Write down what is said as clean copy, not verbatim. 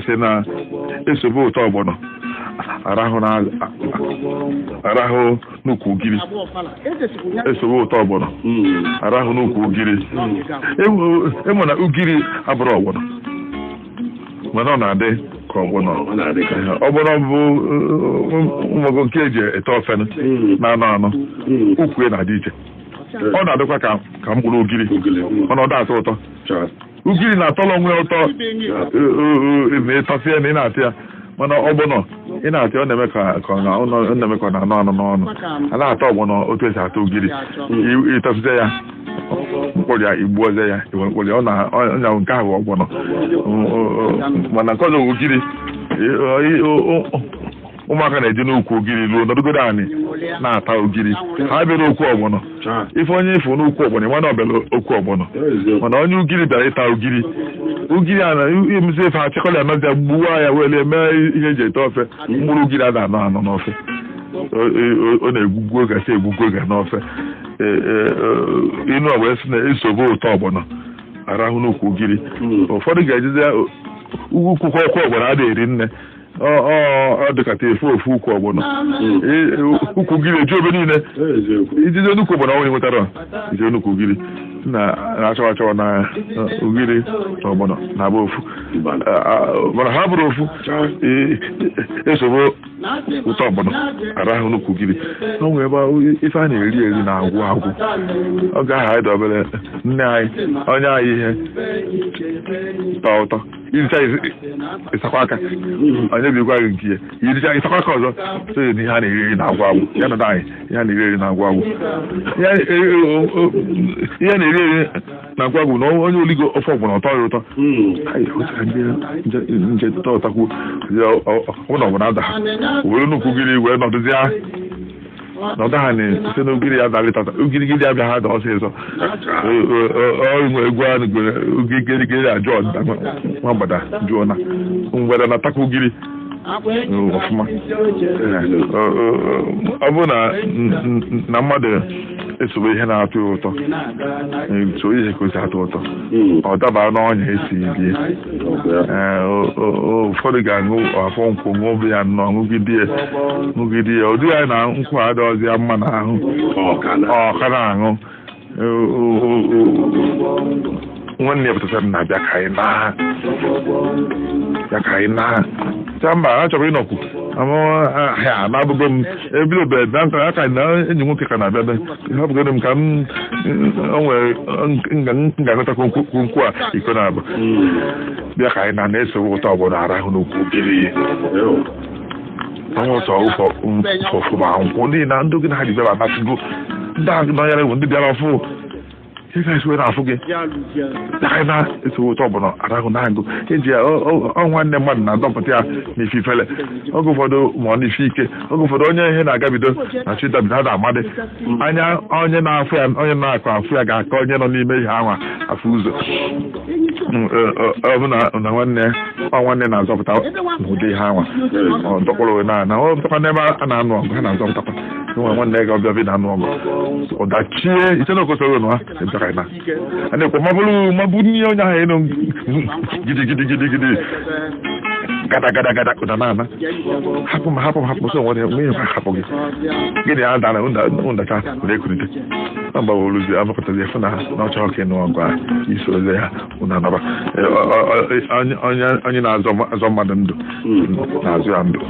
sị na esobe ụtọ ọgbọnọ arahụ n'ukwu ugiri esobe ụtọ ọgbọnọ arahụ n'ukwu ugiri ịmụ na ugiri abụrụ ọgbọnọ mana ọ na-adị ka ọgbọnọ bụ ụmụgo nke eji ete ofe na anọ ukwu na-adị iche ọ na-adịkwa ka mkpụrụ ugiri ọnọdụ atọ ụtọ ugiri na-atọrọ onwe ya ụtọ na ịtọsịa na ị na-atị ya mana ọgbọnọ ị na-atị ọ na-eme ka ọ na-anọ n'ọnụ a na-atọ ọgbọnọ otu esi atọ ugiri ịtọsịa ya mkpụrụ ya igbuoze ya iwe mkpụrụ ya ọnya nke ahụ ọgbọnọ mana nke ọzọ ugiri ụmụaka na-eji n'ukwu ugiri ruo nọdụgodo anyị na-ata ugiri ha bịara okwu ọgbọnọ ife onye ifo n'ukwu ọgbọnọ mana ọ bịara okwu ọgbọnọ mana onye ugiri bịara ịta ugiri a na-emezi efe achịkọla anọzi gbuwa ya were mee ihe eji ete ofe mkpụrụ ugiri a na-anọ n'ofe ọ na-egwugwu oge asị egwugwu oge n'ofe inu ọgba esi na-esobe ụtọ ọgbọnọ arahụ n'ukwu ugiri ụfọdụ ga-ejizi ukwu ọkụ ọgbọnọ a na-eri nne ọ dịkata efu ofu ukwu ọgbọnọ ukwu ugiri eju ebe niile ijide nnukwu ọgbọnọ onye nwetara ije nnukwu ugiri na-achọwa achọwa na ugiri na ọgbọnọ na-abụ ofu mana ha bụrụ ofu esobo ụtọ ọgbọnọ arahụ nnukwu ugiri o nwere ebe ife a na-eri eri na-agwụ agwụ ọ gaghị anyị dobere nne anyị onye anyị ihe tọọ ụtọ iricha ịsakwa aka onye bụ igwa gị nke ya iricha ịsakwa aka ọzọ so ihe a na-eri na-agwụ agwụ ya na anyị ihe a na-eri na-agwụ agwụ ihe na-eri na-agwụ agwụ na onye oligo ofe ọgbọnọ ọtọ ya ụtọ nje tọ ụtakwuo ọ na ọgbọnọ ada ha were nnukwu ugiri wee nọdụzie nọdụ ha na-ese n'ugiri ya dalịtata ugirigiri abịa ha da ọsịsọ nwe egwu ugirigiri ajụ nwa mgbada jụọ na mgbada na takwa ugiri ọfụma ọ bụ na mmadụ esobe ihe na-atọ ụtọ so ihe kwesị atọ ụtọ ọ dabara n'ọnya esi bie ụfọdụ ga-aṅụ afọ nkwụ ṅụbụ ya nnọọ ṅụgide ya ụdị ya na nkwụ adịghịzi ya mma n'ahụ ọka na-aṅụ nwanne ya pụtasara na-abịa ka anyị na mba a chọrọ ịnọkwu ha na-abụgo m ebidobe na aka na enyi nwoke ka na-abịa ihe abụgoro m ka m ga-agụtakwa nkwụ a iko na-abụ bịa ka anyị na-esowe ụtọ ọgbọnọ arahụ n'okwu ugiri ọnwa ụtọ ụfọfụma nkwụ ndị na ndị oge na ha ji bịara anasịgo ndị ahụ nọnyere bụ ndị bịara ọfụ ị ga-esiwe n'afọ gị anyị na-esowe ụtọ ọgbọnọ arahụ na-agụ eji ya nwanne mmadụ na-adọpụta ya n'ife ifele oge ụfọdụ ma ọ n'ife ike oge ụfọdụ onye ihe na-agabido na chidabido ha na-amadị anya onye na-afụ ya onye na-akọ afụ ya ga-aka onye nọ n'ime ihe anwa afụ ụzọ ọ bụ na nwanne na-azọpụta n'ụdị ihe anwa ọ dọkpọrọ na ọ pụtakwa n'ebe a na-anụ ọgụ ha na-azọpụtakwa nwe nwanne ga ọbịa bi na-anụ ọgụ ọdachie ite na okosoro nụ ha a na-ekwe mabụ n'ihe onye ahụ enu gidigidi gada ụda na-ana hapụ so nwere hapụ gị gịnị a dara ndacha were ekulite na mgbawoluzi abakọtazi efu na ọcha ọka ịnụ ọgụ a isi oze ya ụnanaba onye na-azọ mmadụ ndụ na-azụ ya ndụ